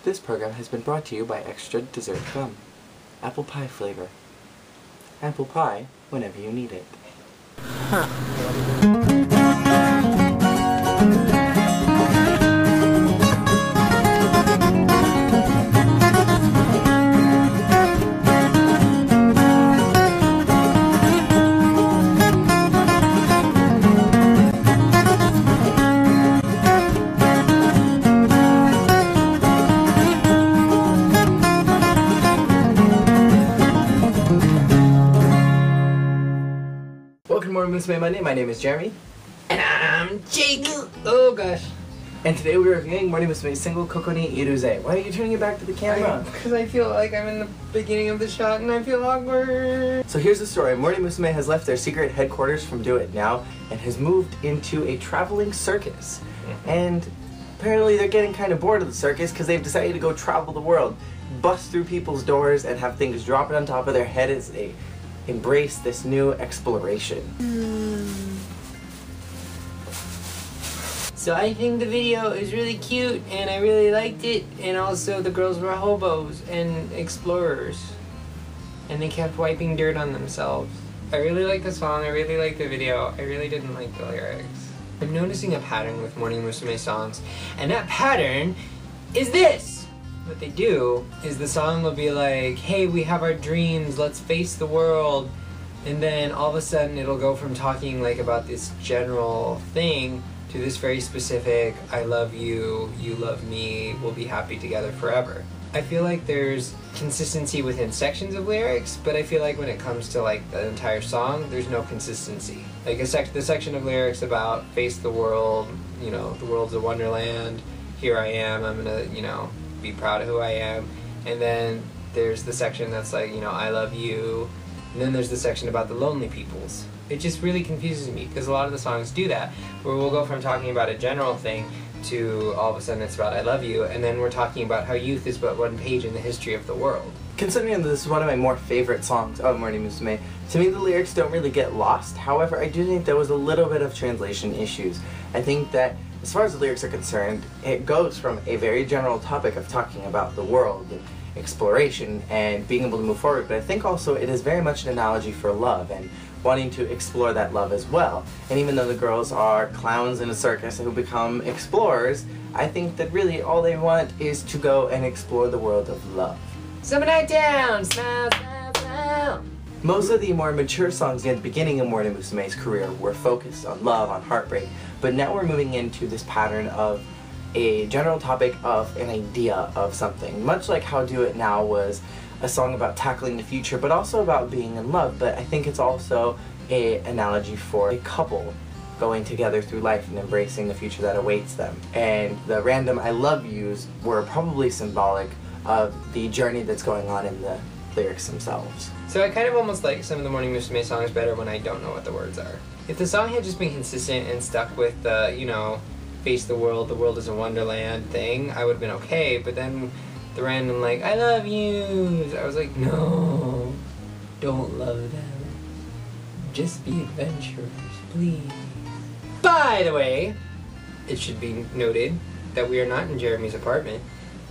This program has been brought to you by Extra Dessert Gum. Apple pie flavor. Apple pie whenever you need it. Welcome to Morning Musume Monday. My name is Jeremy. And I'm Jake! Oh gosh. And today we're reviewing Morning Musume's single Koko ni Iruze. Why are you turning it back to the camera? Because I feel like I'm in the beginning of the shot and I feel awkward. So here's the story. Morning Musume has left their secret headquarters from Do It Now and has moved into a traveling circus. And apparently they're getting kind of bored of the circus because they've decided to go travel the world, bust through people's doors and have things dropping on top of their head as they embrace this new exploration. So I think the video is really cute and I really liked it, and also the girls were hobos and explorers and they kept wiping dirt on themselves. I really like the song, I really like the video, I really didn't like the lyrics. I'm noticing a pattern with Morning Musume songs, and that pattern is this! What they do is the song will be like, hey, we have our dreams, let's face the world, and then all of a sudden it'll go from talking like about this general thing to this very specific, I love you, you love me, we'll be happy together forever. I feel like there's consistency within sections of lyrics, but I feel like when it comes to like the entire song, there's no consistency. Like the section of lyrics about face the world, you know, the world's a wonderland, here I am, I'm gonna, you know, be proud of who I am. And then there's the section that's like, you know, I love you. And then there's the section about the lonely peoples. It just really confuses me because a lot of the songs do that, where we'll go from talking about a general thing to all of a sudden it's about I love you, and then we're talking about how youth is but one page in the history of the world. Considering this is one of my more favorite songs of Morning Musume, to me the lyrics don't really get lost. However, I do think there was a little bit of translation issues. I think that as far as the lyrics are concerned, it goes from a very general topic of talking about the world and exploration and being able to move forward, but I think also it is very much an analogy for love and wanting to explore that love as well. And even though the girls are clowns in a circus who become explorers, I think that really all they want is to go and explore the world of love. Summer night down, smile, smile, smile. Most of the more mature songs at the beginning of Morning Musume's career were focused on love, on heartbreak, but now we're moving into this pattern of a general topic of an idea of something, much like how Do It Now was a song about tackling the future, but also about being in love. But I think it's also an analogy for a couple going together through life and embracing the future that awaits them. And the random I love yous were probably symbolic of the journey that's going on in the lyrics themselves. So I kind of almost like some of the Morning Musume songs better when I don't know what the words are. If the song had just been consistent and stuck with the, you know, face the world is a wonderland thing, I would have been okay, but then the random like, I love you, I was like, no, don't love them. Just be adventurers, please. By the way, it should be noted that we are not in Jeremy's apartment.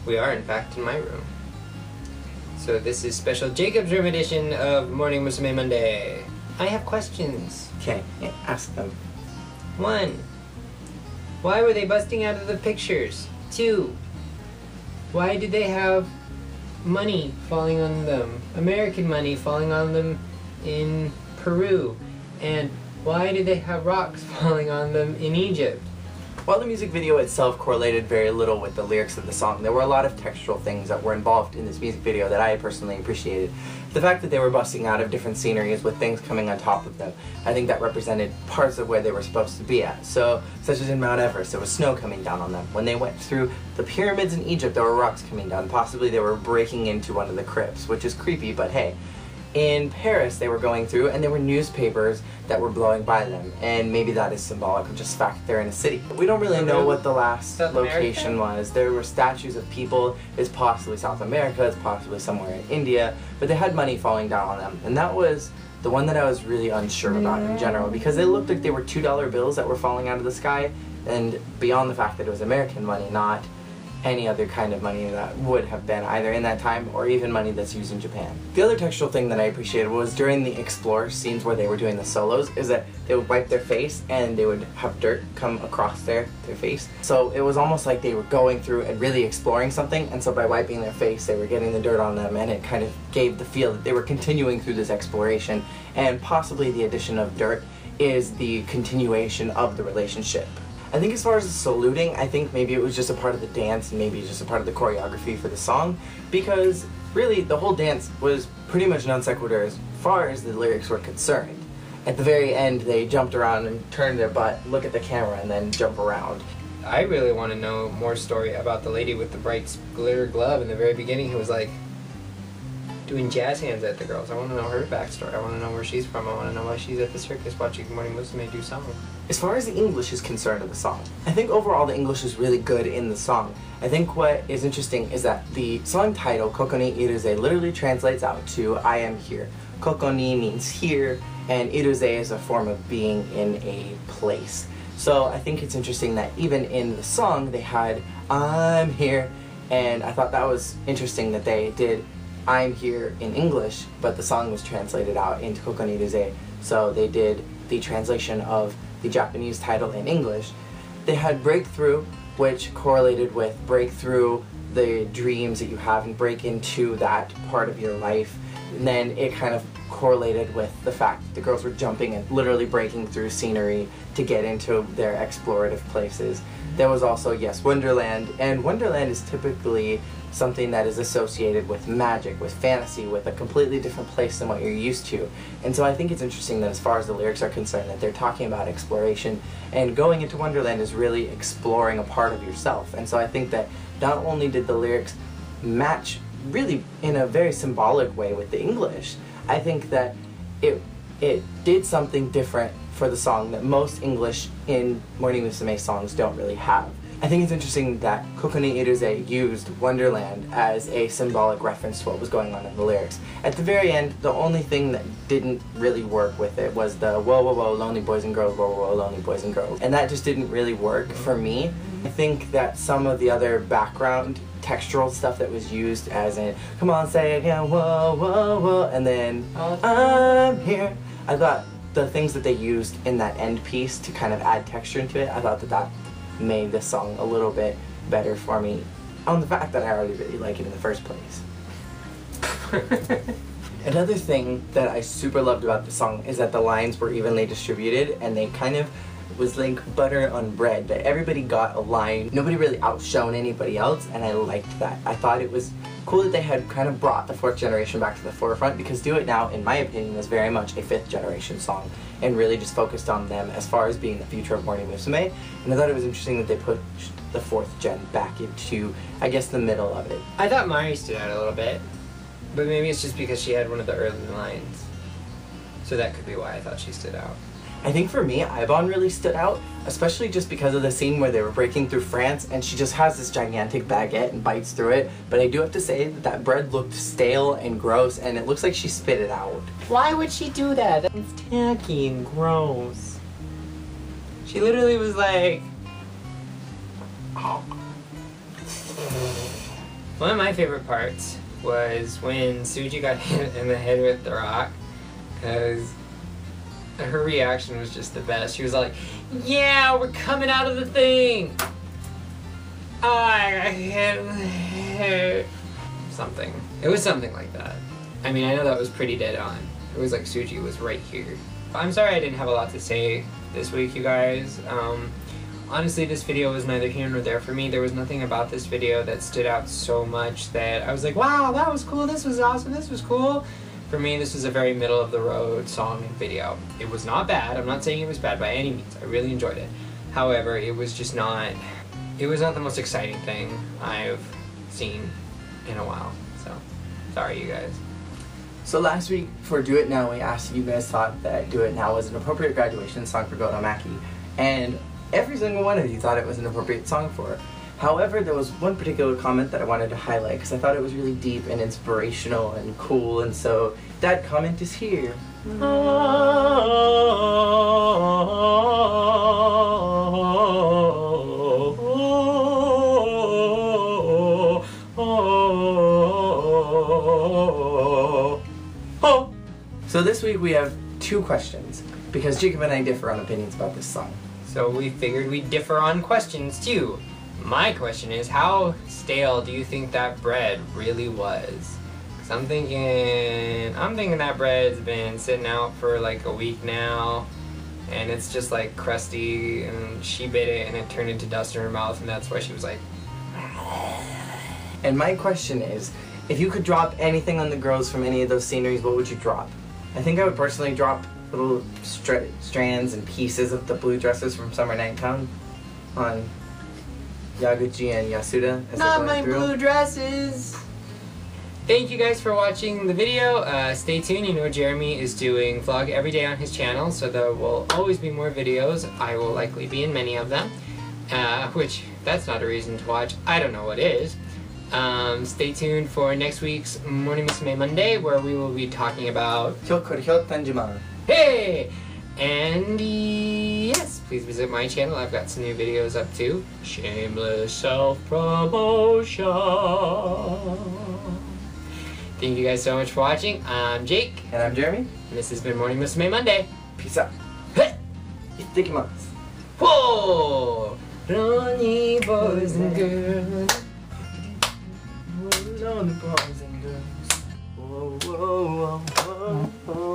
We are, in fact, in my room. So this is special Jacob's Room edition of Morning Musume Monday. I have questions. Okay, ask them. 1. Why were they busting out of the pictures? 2. Why did they have money falling on them? American money falling on them in Peru? And why did they have rocks falling on them in Egypt? While the music video itself correlated very little with the lyrics of the song, there were a lot of textual things that were involved in this music video that I personally appreciated. The fact that they were busting out of different sceneries with things coming on top of them, I think that represented parts of where they were supposed to be at. So, such as in Mount Everest, there was snow coming down on them. When they went through the pyramids in Egypt, there were rocks coming down. Possibly they were breaking into one of the crypts, which is creepy, but hey. In Paris, they were going through, and there were newspapers that were blowing by them, and maybe that is symbolic of just the fact that they're in a city. We don't really know what the last location was. There were statues of people. It's possibly South America, it's possibly somewhere in India, but they had money falling down on them, and that was the one that I was really unsure about in general, because they looked like they were $2 bills that were falling out of the sky, and beyond the fact that it was American money, not any other kind of money that would have been either in that time or even money that's used in Japan. The other textual thing that I appreciated was during the Explore scenes where they were doing the solos is that they would wipe their face and they would have dirt come across their face. So it was almost like they were going through and really exploring something, and so by wiping their face they were getting the dirt on them, and it kind of gave the feel that they were continuing through this exploration, and possibly the addition of dirt is the continuation of the relationship. I think as far as the saluting, I think maybe it was just a part of the dance and maybe just a part of the choreography for the song, because really the whole dance was pretty much non sequitur as far as the lyrics were concerned. At the very end they jumped around and turned their butt, look at the camera, and then jump around. I really want to know more story about the lady with the bright glitter glove in the very beginning who was like doing jazz hands at the girls. I want to know her backstory. I want to know where she's from. I want to know why she's at the circus watching Morning Musume do song. As far as the English is concerned of the song, I think overall the English is really good in the song. I think what is interesting is that the song title, Koko ni Iruze, literally translates out to I am here. Koko ni means here, and Iruze is a form of being in a place. So I think it's interesting that even in the song they had I'm here, and I thought that was interesting that they did I'm here in English, but the song was translated out into Koko ni Iruze, so they did the translation of the Japanese title in English. They had Breakthrough, which correlated with breakthrough the dreams that you have and break into that part of your life. And then it kind of correlated with the fact that the girls were jumping and literally breaking through scenery to get into their explorative places. There was also, yes, Wonderland, and Wonderland is typically something that is associated with magic, with fantasy, with a completely different place than what you're used to. And so I think it's interesting that as far as the lyrics are concerned, that they're talking about exploration, and going into Wonderland is really exploring a part of yourself. And so I think that not only did the lyrics match really in a very symbolic way with the English, I think that it did something different for the song that most English in Morning Musume songs don't really have. I think it's interesting that Koko ni Iruze used Wonderland as a symbolic reference to what was going on in the lyrics. At the very end, the only thing that didn't really work with it was the whoa whoa whoa lonely boys and girls, whoa whoa whoa lonely boys and girls. And that just didn't really work for me. I think that some of the other background textural stuff that was used, as in come on say it again, whoa whoa whoa, and then I'm here, I thought the things that they used in that end piece to kind of add texture into it, I thought that made this song a little bit better for me, on the fact that I already really like it in the first place. Another thing that I super loved about the song is that the lines were evenly distributed, and they kind of was like butter on bread, that everybody got a line. Nobody really outshone anybody else, and I liked that. I thought it was cool that they had kind of brought the fourth generation back to the forefront, because Do It Now, in my opinion, was very much a fifth generation song and really just focused on them as far as being the future of Morning Musume. And I thought it was interesting that they put the fourth gen back into, I guess, the middle of it. I thought Mari stood out a little bit, but maybe it's just because she had one of the early lines. So that could be why I thought she stood out. I think for me, Ibon really stood out, especially just because of the scene where they were breaking through France and she just has this gigantic baguette and bites through it. But I do have to say that that bread looked stale and gross, and it looks like she spit it out. Why would she do that? That's tacky and gross. She literally was like... One of my favorite parts was when Suji got hit in the head with the rock, because her reaction was just the best. She was like, yeah, we're coming out of the thing! I hit something. It was something like that. I mean, I know that was pretty dead on. It was like Suji was right here. I'm sorry I didn't have a lot to say this week, you guys. Honestly, this video was neither here nor there for me. There was nothing about this video that stood out so much that I was like, wow, that was cool, this was awesome, this was cool. For me, this was a very middle-of-the-road song and video. It was not bad. I'm not saying it was bad by any means. I really enjoyed it. However, it was just not... It was not the most exciting thing I've seen in a while. So, sorry, you guys. So last week, for Do It Now, we asked if you guys thought that Do It Now was an appropriate graduation song for Gotomaki. And every single one of you thought it was an appropriate song for it. However, there was one particular comment that I wanted to highlight because I thought it was really deep and inspirational and cool, and so that comment is here. So this week we have 2 questions, because Jacob and I differ on opinions about this song. So we figured we'd differ on questions too. My question is, how stale do you think that bread really was? Cause I'm thinking that bread's been sitting out for like a week now, and it's just like crusty, and she bit it and it turned into dust in her mouth, and that's why she was like. And my question is, if you could drop anything on the girls from any of those sceneries, what would you drop? I think I would personally drop little strands and pieces of the blue dresses from Summer Night Town on Yaguchi and Yasuda. Not my blue dresses! Thank you guys for watching the video. Stay tuned. You know Jeremy is doing vlog every day on his channel, so there will always be more videos. I will likely be in many of them, which that's not a reason to watch. I don't know what is. Stay tuned for next week's Morning Musume Monday, where we will be talking about Hey! And yes, please visit my channel. I've got some new videos up too. Shameless self-promotion. Thank you guys so much for watching. I'm Jake. And I'm Jeremy. And this has been Morning Musume Monday. Peace out. Hey! Itadakimasu. Whoa! Lonely boys and girls. Lonely boys and girls. Whoa, whoa, whoa, whoa, whoa.